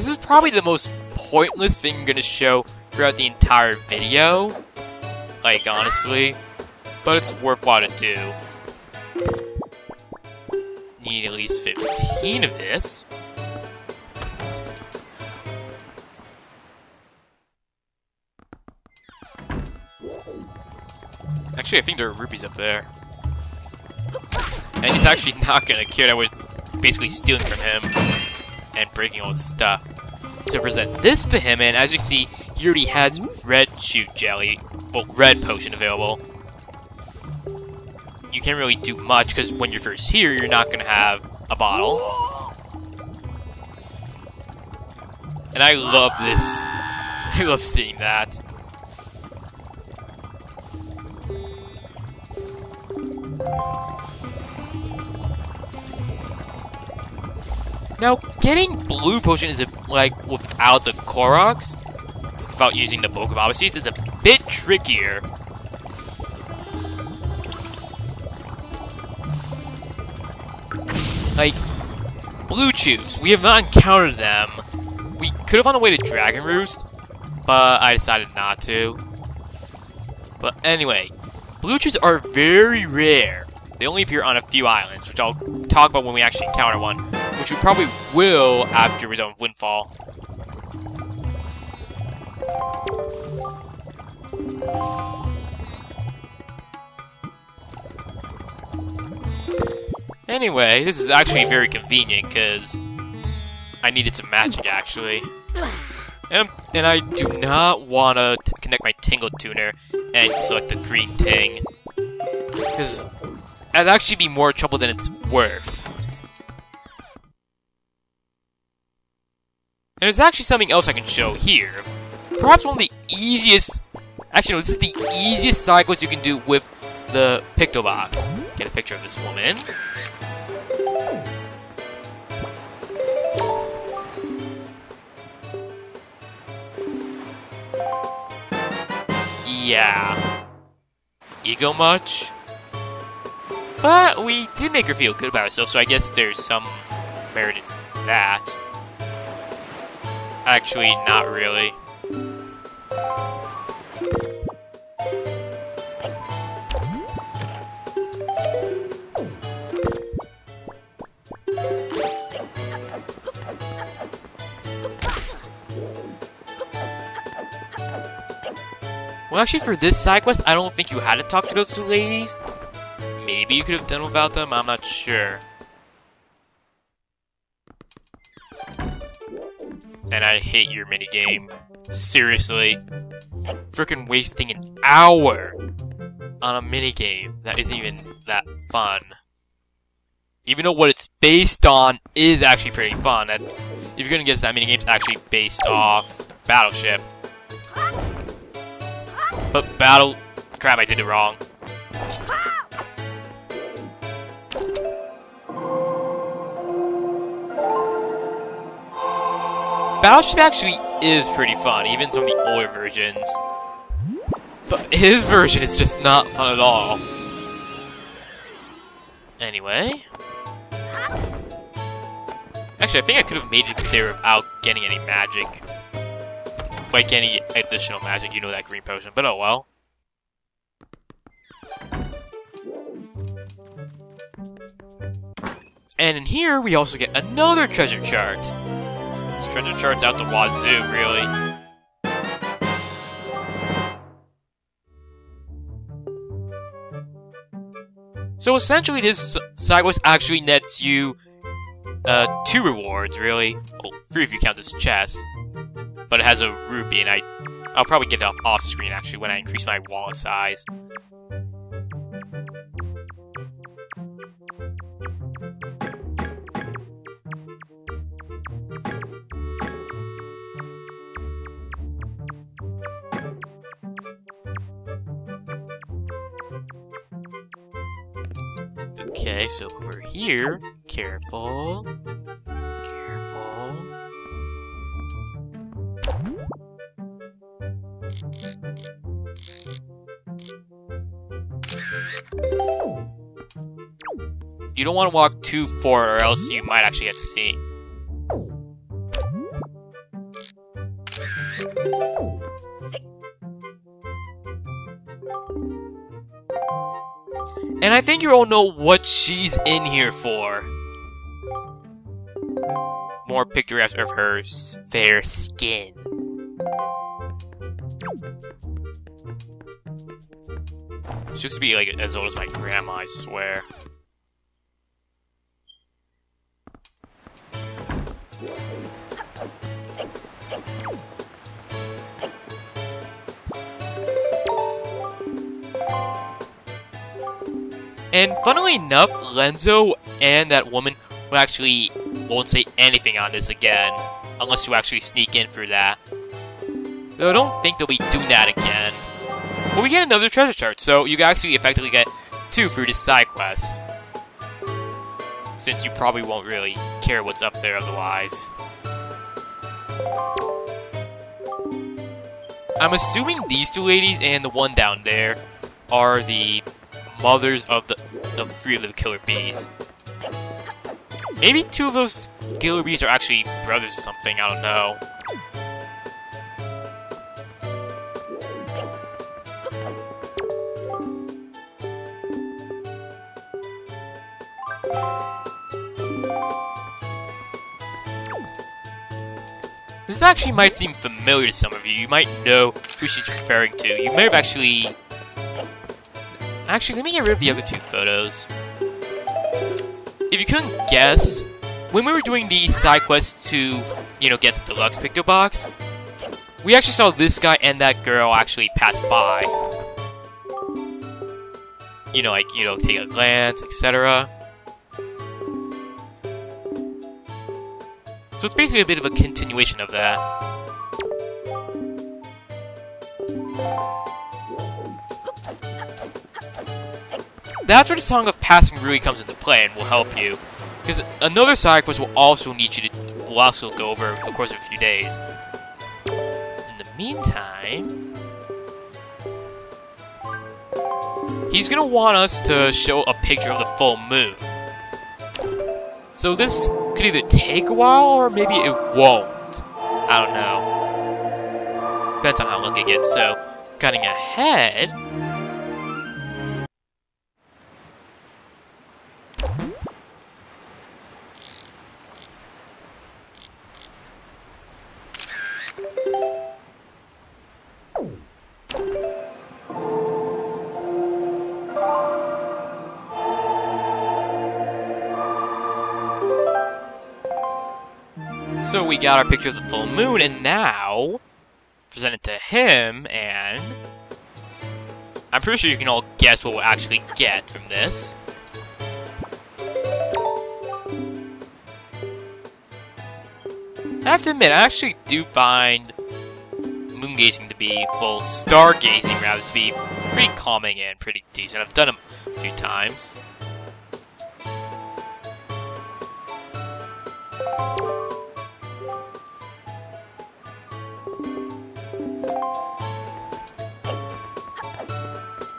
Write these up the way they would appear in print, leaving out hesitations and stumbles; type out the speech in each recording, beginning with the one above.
This is probably the most pointless thing I'm gonna show throughout the entire video. Like, honestly. But it's worthwhile to do. Need at least 15 of this. Actually, I think there are rupees up there. And he's actually not gonna care that we're basically stealing from him and breaking all his stuff. So present this to him, and as you can see, he already has red shoot jelly, well, red potion available. You can't really do much, because when you're first here, you're not gonna have a bottle. And I love this. I love seeing that. Now, getting blue potion is like without the Koroks, without using the Pokeball seeds, is a bit trickier. Like, Blue Chews, we have not encountered them. We could have on the way to Dragon Roost, but I decided not to. But anyway, Blue Chews are very rare. They only appear on a few islands, which I'll talk about when we actually encounter one, which we probably will after we're done with Windfall. Anyway, this is actually very convenient, because I needed some magic, actually. And I do not want to connect my Tingle Tuner and select the green ting, because that'd actually be more trouble than it's worth. And there's actually something else I can show here. Perhaps one of the easiest... Actually, no, this is the easiest side quest you can do with the Picto Box. Get a picture of this woman. Yeah. Ego much? But we did make her feel good about herself, so I guess there's some merit in that. Actually, not really. Well, actually, for this side quest, I don't think you had to talk to those two ladies. Maybe you could have done without them, I'm not sure. And I hate your minigame. Seriously. Frickin' wasting an hour on a minigame that isn't even that fun. Even though what it's based on is actually pretty fun. That's, if you're gonna guess that minigame's actually based off Battleship. But crap, I did it wrong. Battleship actually is pretty fun, even some of the older versions. But his version is just not fun at all. Anyway. Actually, I think I could have made it there without getting any magic. Like any additional magic, you know, that green potion, but oh well. And in here, we also get another treasure chart. This treasure chart's out the wazoo, really. So essentially, this side quest actually nets you 2 rewards, really. Well, 3 if you count this chest. But it has a rupee, and I'll probably get it off screen actually when I increase my wallet size. Okay, so over here, careful. Careful. You don't want to walk too far or else you might actually get seen. And I think you all know what she's in here for. More pictographs of her fair skin. She looks to be like as old as my grandma, I swear. And funnily enough, Lenzo and that woman will actually won't say anything on this again, unless you actually sneak in for that. Though I don't think they'll be doing that again. But we get another treasure chart, so you can actually effectively get 2 for this side quest. Since you probably won't really care what's up there otherwise. I'm assuming these 2 ladies and the one down there are the mothers of the 3 of the killer bees. Maybe 2 of those killer bees are actually brothers or something, I don't know. This actually might seem familiar to some of you. You might know who she's referring to. You may have actually... Actually, let me get rid of the other 2 photos. If you couldn't guess, when we were doing the side quests to, you know, get the deluxe picto box, we actually saw this guy and that girl actually pass by. You know, like, you know, take a glance, etc. So it's basically a bit of a continuation of that. That's where the Song of Passing really comes into play and will help you. Because another side quest will also go over the course of a few days. In the meantime, he's gonna want us to show a picture of the full moon. So this could either take a while or maybe it won't. I don't know. Depends on how lucky it gets. So, cutting ahead. So we got our picture of the full moon, and now present it to him, and I'm pretty sure you can all guess what we'll actually get from this. I have to admit, I actually do find moon gazing to be, well, stargazing rather, to be pretty calming and pretty decent. I've done them a few times.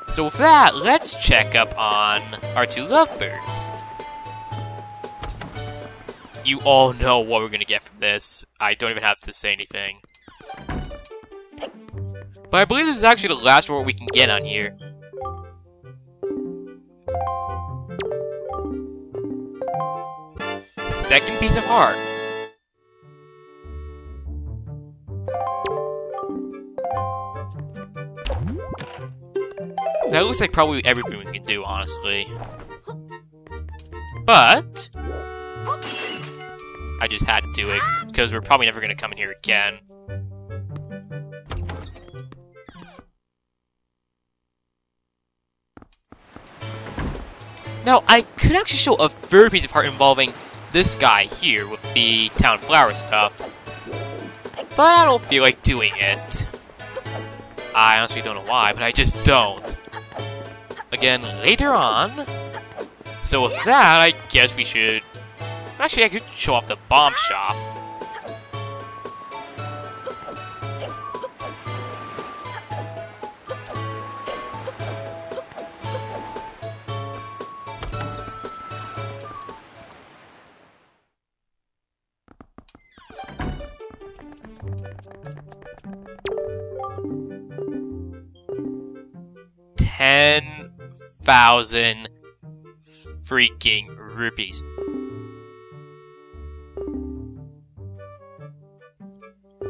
So with that, let's check up on our 2 lovebirds. You all know what we're gonna get from this. I don't even have to say anything. But I believe this is actually the last reward we can get on here. Second piece of heart. That looks like probably everything we can do, honestly. But I just had to do it, because we're probably never going to come in here again. Now, I could actually show a third piece of heart involving this guy here with the town flower stuff. But I don't feel like doing it. I honestly don't know why, but I just don't. Again, later on. So with that, I guess we should... Actually, I could show off the bomb shop. 10,000 freaking rupees.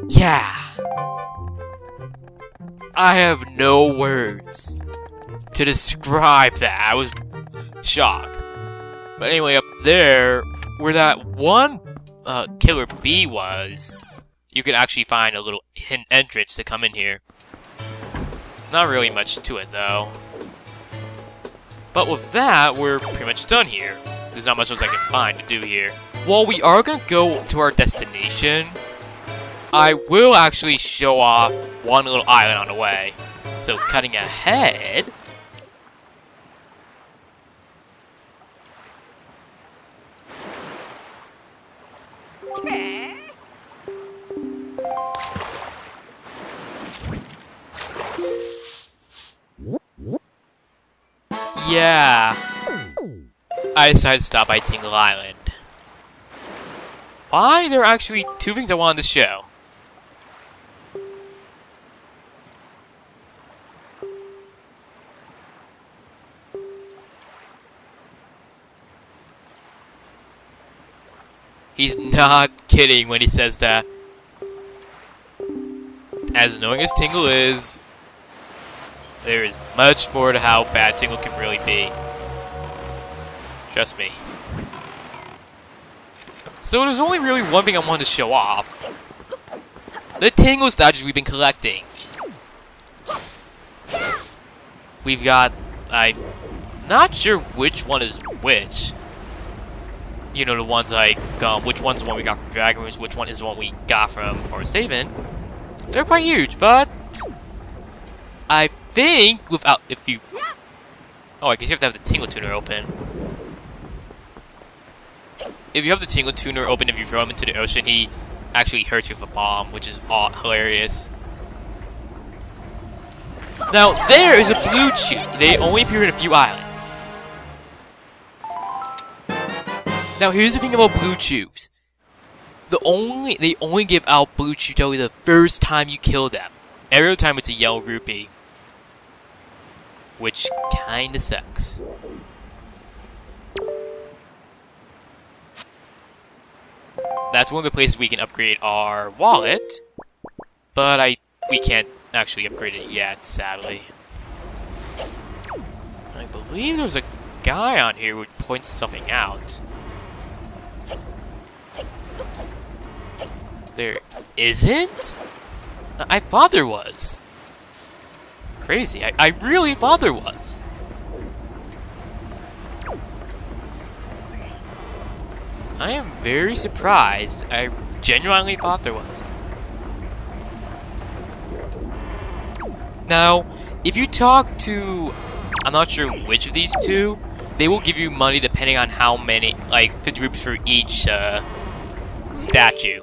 Yeah. I have no words to describe that. I was shocked. But anyway, up there, where that one killer bee was, you could actually find a little hidden entrance to come in here. Not really much to it, though. But with that, we're pretty much done here. There's not much else I can find to do here. While we are going to go to our destination, I will actually show off one little island on the way. So, cutting ahead... Yeah, I decided to stop by Tingle Island. Why? There are actually two things I wanted to show. He's not kidding when he says that. As annoying as Tingle is, there is much more to how bad Tingle can really be. Trust me. So there's only really one thing I wanted to show off. The Tingle statues we've been collecting. We've got... I'm not sure which one is which. You know, the ones like, which one's the one we got from Dragon Roost, which one is the one we got from Forest Haven. They're quite huge, but... I think without... if you... Oh, I guess you have to have the Tingle Tuner open. If you have the Tingle Tuner open, if you throw him into the ocean, he actually hurts you with a bomb, which is hilarious. Now, there is a blue chew. They only appear in a few islands. Now, here's the thing about blue chews. They only give out blue chew jelly the first time you kill them. Every other time it's a yellow rupee. Which kinda sucks. That's one of the places we can upgrade our wallet. But we can't actually upgrade it yet, sadly. I believe there's a guy on here who points something out. There isn't? I thought there was. Crazy. I really thought there was. I am very surprised. I genuinely thought there was. Now, if you talk to... I'm not sure which of these two, they will give you money depending on how many, like, 50 rupees for each statue.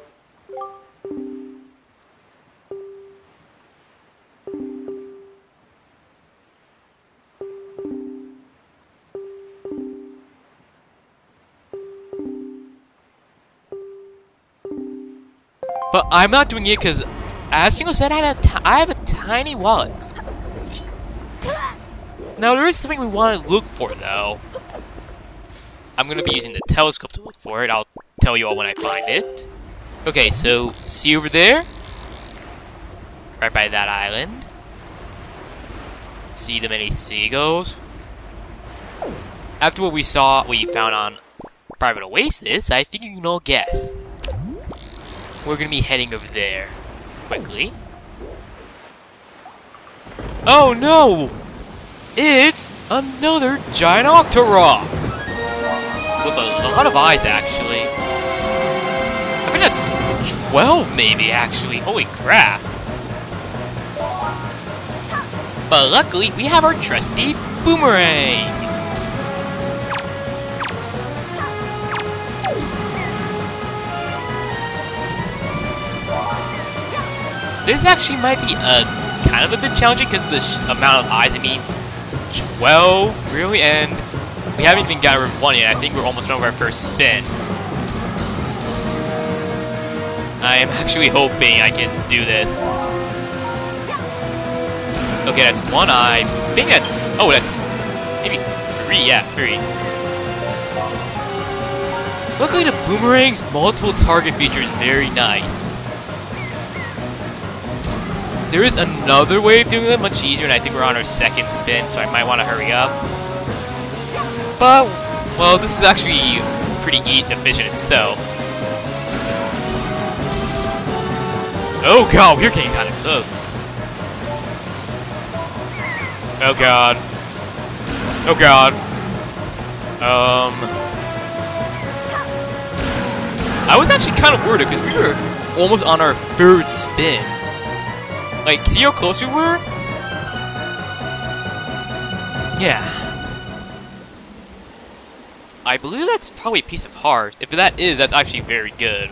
But I'm not doing it because, as Tingle said, I have a tiny wallet. Now, there is something we want to look for, though. I'm going to be using the telescope to look for it. I'll tell you all when I find it. Okay, so, see over there? Right by that island. See the many seagulls? After what we found on Private Oasis, I think you can all guess. We're gonna be heading over there quickly. Oh no! It's another giant Octorok! With a lot of eyes, actually. I think that's 12, maybe, actually. Holy crap. But luckily, we have our trusty boomerang! This actually might be kind of a bit challenging because of the amount of eyes. I mean, 12, really? And we haven't even gotten rid of one yet. I think we're almost done with our first spin. I am actually hoping I can do this. Okay, that's one eye. I think that's... Oh, that's... Maybe 3, yeah, 3. Luckily, the boomerang's multiple target feature is very nice. There is another way of doing it, much easier, and I think we're on our second spin, so I might want to hurry up. But, well, this is actually pretty efficient itself. Oh god, we're getting kind of close. Oh god. Oh god. I was actually kind of worried because we were almost on our 3rd spin. Like, see how close we were? Yeah. I believe that's probably a piece of heart. If that is, that's actually very good.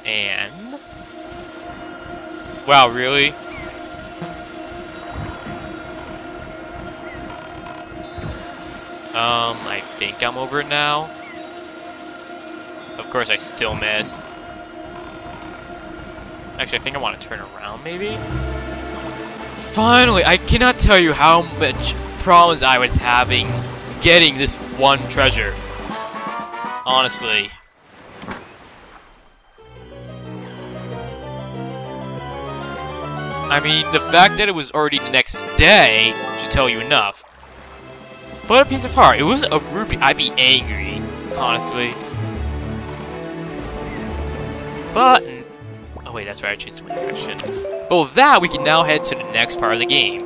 And... Wow, really? I think I'm over it now. Of course, I still miss. Actually, I think I want to turn around, maybe? Finally! I cannot tell you how much problems I was having getting this one treasure. Honestly. I mean, the fact that it was already the next day should tell you enough. But a piece of heart. It was a rupee. I'd be angry, honestly. But... Oh wait, that's right, I changed my direction. But with that, we can now head to the next part of the game.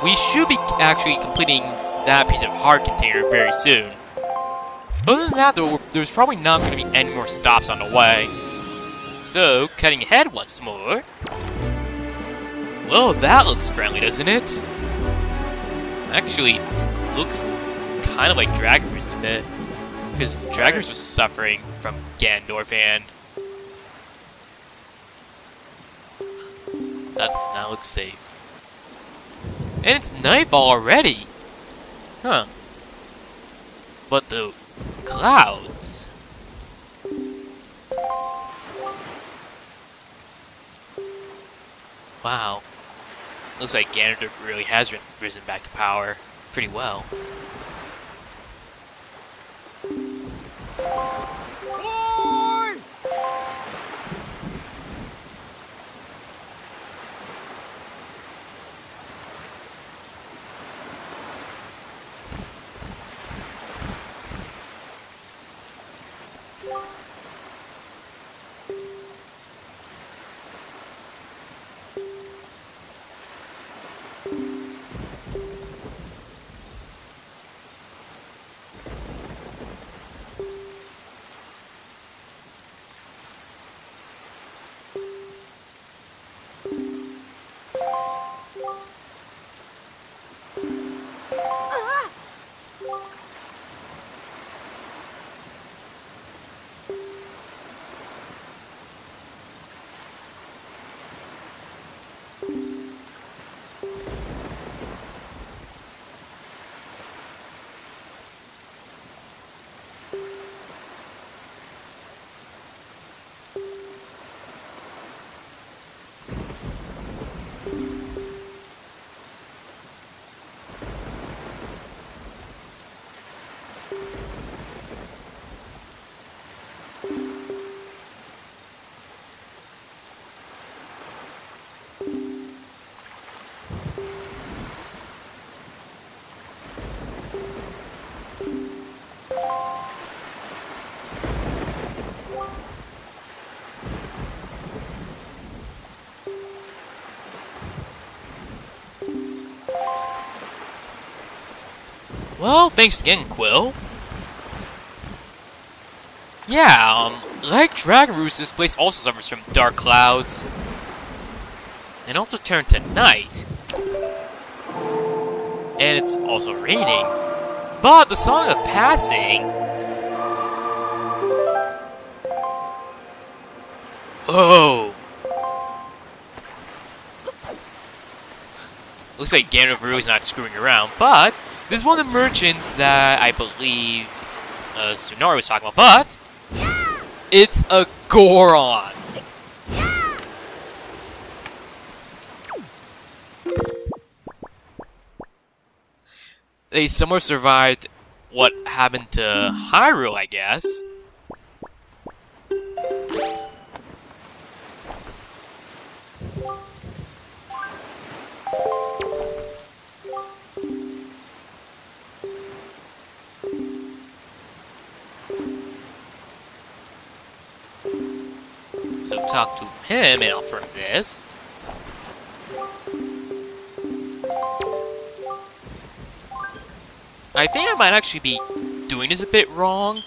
We should be actually completing that piece of heart container very soon. Other than that, though, there's probably not going to be any more stops on the way. So, cutting ahead once more. Well, that looks friendly, doesn't it? Actually, it looks kind of like Dragon Roost a bit. Because Dragon Roost was suffering from Ganondorf and... That looks safe. And it's nightfall already! Huh. But the clouds... Wow. Looks like Ganondorf really has risen back to power pretty well. Well, thanks again, Quill. Yeah, like Dragon Roost, this place also suffers from dark clouds. And also turned to night. And it's also raining. But the Song of Passing... Oh! Looks like Ganondorf is not screwing around, but this is one of the merchants that I believe Tsunari was talking about, but it's a Goron! They somewhat survived what happened to Hyrule, I guess. So talk to him and offer him this. I think I might actually be doing this a bit wrong,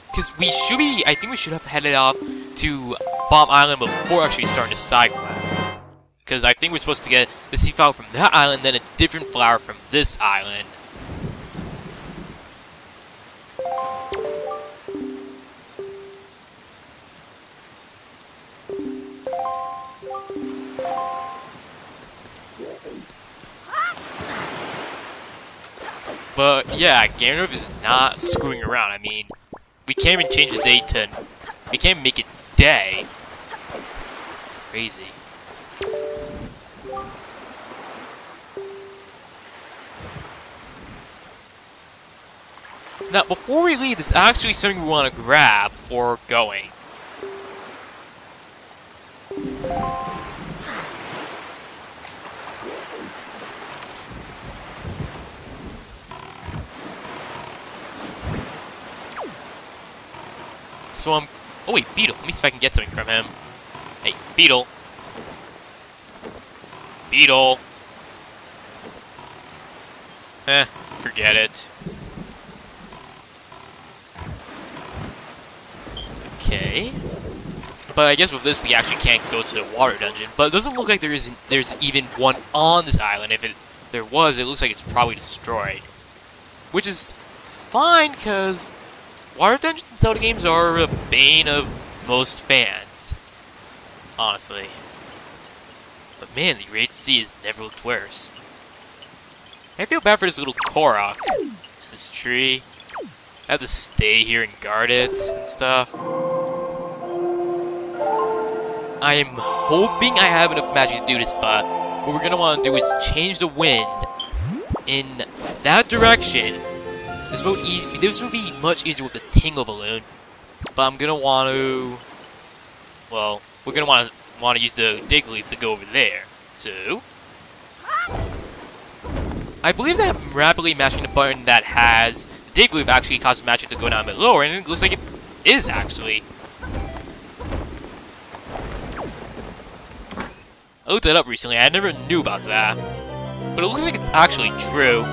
because I think we should have headed off to Bomb Island before actually starting the side quest. Because I think we're supposed to get the sea flower from that island, then a different flower from this island. But yeah, Ganondorf is not screwing around. I mean, we can't even change the date to... We can't make it day. Crazy. Now, before we leave, there's actually something we want to grab before going. So oh wait, Beetle. Let me see if I can get something from him. Hey, Beetle. Beetle. Forget it. Okay. But I guess with this we actually can't go to the water dungeon. But it doesn't look like there's even one on this island. If there was, it looks like it's probably destroyed. Which is fine, because water dungeons in Zelda games are a bane of most fans. Honestly. But man, the Great Sea has never looked worse. I feel bad for this little Korok. This tree. I have to stay here and guard it and stuff. I am hoping I have enough magic to do this, but what we're gonna want to do is change the wind in that direction. This will be much easier with the Tingle Balloon, but I'm gonna want to. Well, we're gonna want to use the Dig Leaf to go over there. So, I believe that rapidly mashing the button that has the Dig Leaf actually causes magic to go down a bit lower, and it looks like it is actually. I looked it up recently. I never knew about that, but it looks like it's actually true.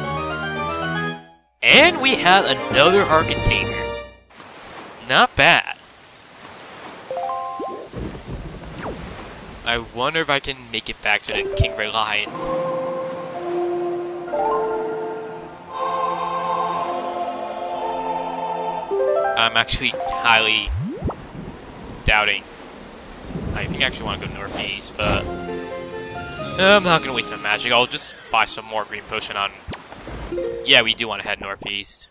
And we have another heart container. Not bad. I wonder if I can make it back to the King Reliance. I'm actually highly doubting. I think I actually want to go northeast, but I'm not going to waste my magic. I'll just buy some more green potion on. Yeah, we do want to head northeast.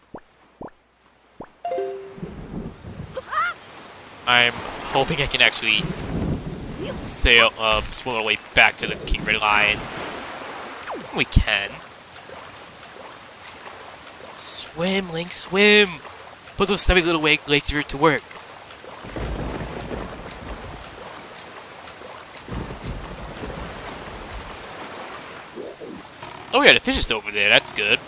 I'm hoping I can actually swim our way back to the King Reliance. I think we can. Swim, Link, swim! Put those stubby little legs here to work. Oh yeah, the fish is still over there, that's good.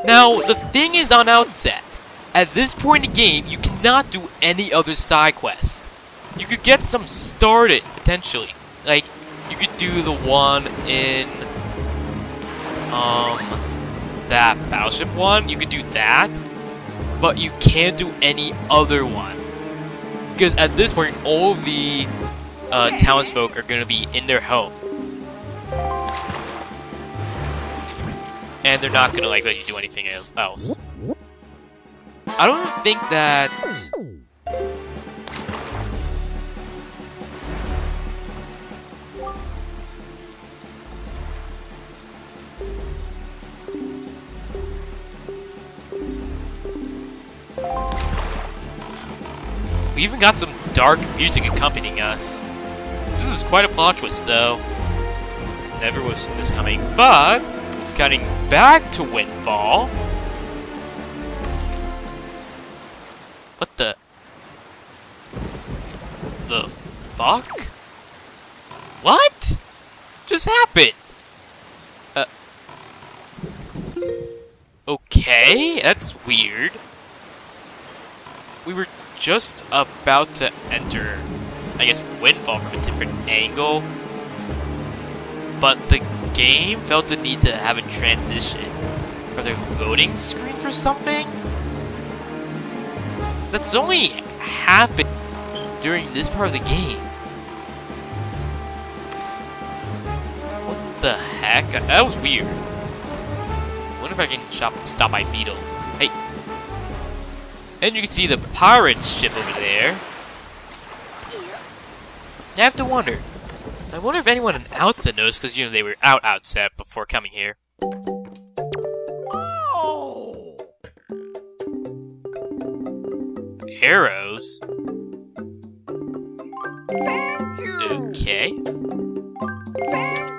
Now, the thing is on outset, at this point in the game, you cannot do any other side quests. You could get some started, potentially. Like, you could do the one in, that Battleship one, you could do that, but you can't do any other one. Because at this point, all of the townsfolk are going to be in their home. And they're not going to let you do anything else. I don't think that... We even got some dark music accompanying us. This is quite a plot twist, though. Never was seen this coming, but cutting back to Windfall. What the fuck? What just happened? Okay, that's weird. We were just about to enter, I guess, Windfall from a different angle, but the game felt the need to have a transition. Are there loading screen for something? That's only happened during this part of the game. What the heck? That was weird. I wonder if I can stop by Beetle. Hey. And you can see the pirate's ship over there. I have to wonder. I wonder if anyone in Outset knows, because, you know, they were out Outset before coming here. Oh. Arrows? Thank you. Okay. Thank